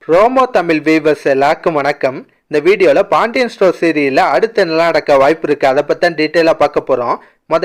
Promo Tamil viewers எல்லாருக்கும் வணக்கம். இந்த வீடியோவில் பாண்டியன் ஸ்டோர் சீரியலில் அடுத்து என்னெல்லாம் நடக்க வாய்ப்பு இருக்குது அதை பற்றி தான் டீட்டெயிலாக பார்க்க போகிறோம்.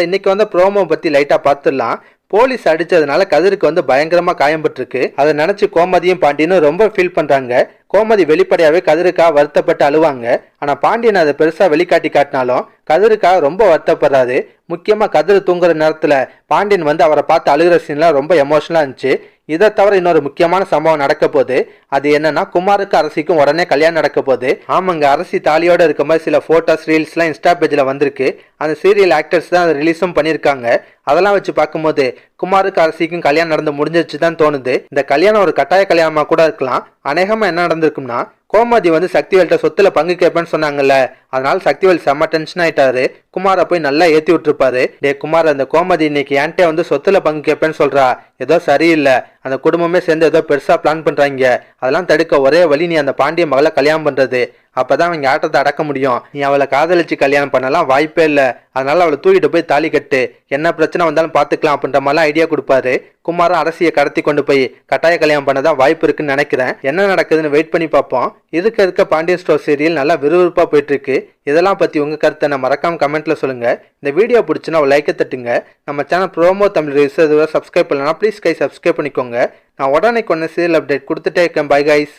இன்றைக்கி ப்ரோமோ பற்றி லைட்டாக பார்த்துடலாம். போலீஸ் அடித்ததுனால கதிருக்கு பயங்கரமாக காயம்பட்டுருக்கு. அதை நினச்சி கோமதியும் பாண்டியனும் ரொம்ப ஃபீல் பண்ணுறாங்க. கோமதி வெளிப்படையாகவே கதிருக்காக வருத்தப்பட்டு அழுவாங்க. ஆனால் பாண்டியன் அதை பெருசாக வெளிக்காட்டி காட்டினாலும் கதிருக்காக ரொம்ப வருத்தப்படுறாரு. முக்கியமாக கதிர் தூங்குற நேரத்தில் பாண்டியன் அவரை பார்த்து அழுகிற சீன்லாம் ரொம்ப எமோஷனலாக இருந்துச்சு. இதை தவிர இன்னொரு முக்கியமான சம்பவம் நடக்க போகுது. அது என்னன்னா, குமாருக்கு அரசிக்கும் உடனே கல்யாணம் நடக்க போகுது. ஆமாங்க, அரசி தாலியோட இருக்க மாதிரி சில போட்டோஸ் ரீல்ஸ்லாம் இன்ஸ்டா பேஜில் வந்திருக்கு. அந்த சீரியல் ஆக்டர்ஸ் தான் அதை ரிலீஸும் பண்ணியிருக்காங்க. அதெல்லாம் வச்சு பார்க்கும்போது குமாருக்கு அரசிக்கும் கல்யாணம் நடந்து முடிஞ்சிச்சு தான் தோணுது. இந்த கல்யாணம் ஒரு கட்டாய கல்யாணமா கூட இருக்கலாம். அநேகமாக என்ன நடந்திருக்கும்னா, கோமதி சக்திவேல்கிட்ட சொத்துல பங்கு கேட்பேன்னு சொன்னாங்கல்ல, அதனால சக்திவேல் செம்ம டென்ஷன் ஆயிட்டாரு. குமாரை போய் நல்லா ஏற்றி விட்டுருப்பாரு. டே குமார், அந்த கோமதி இன்னைக்கு என்கிட்ட சொத்துல பங்கு கேட்பேன்னு சொல்றா, ஏதோ சரியில்லை. அந்த குடும்பமே சேர்ந்து ஏதோ பெருசா பிளான் பண்றாங்க. அதெல்லாம் தடுக்க ஒரே வழி நீ அந்த பாண்டிய மகளை கல்யாணம் பண்றது. அப்பதான் அவங்க ஆட்டத்தை அடக்க முடியும். நீ அவளை காதலிச்சு கல்யாணம் பண்ணலாம் வாய்ப்பே இல்லை. அதனால அவளை தூக்கிட்டு போய் தாலி கட்டு, என்ன பிரச்சனை வந்தாலும் பார்த்துக்கலாம் அப்படின்ற மாதிரிலாம் ஐடியா கொடுப்பாரு. குமாரும் அரசியை கடத்தி கொண்டு போய் கட்டாய கல்யாணம் பண்ணதான் வாய்ப்பு இருக்குன்னு நினைக்கிறேன். என்ன நடக்குதுன்னு வெயிட் பண்ணி பார்ப்போம். இருக்க பாண்டியன் ஸ்டோர் சீரியல் நல்லா விறுவிறுப்பா போயிட்டு இருக்கு. இதெல்லாம் பத்தி உங்க கருத்தை நான் மறக்காம கமெண்ட்ல சொல்லுங்க. இந்த வீடியோ பிடிச்சுன்னா ஒரு லைக்கை தட்டுங்க. நம்ம channel promo Tamil reviews subscribe பண்ணலாம். ப்ளீஸ் கை சப்ஸ்கிரைப் பண்ணிக்கோங்க. நான் உடனே சீரியல் அப்டேட் கொடுத்துட்டே இருக்கேன். Bye guys.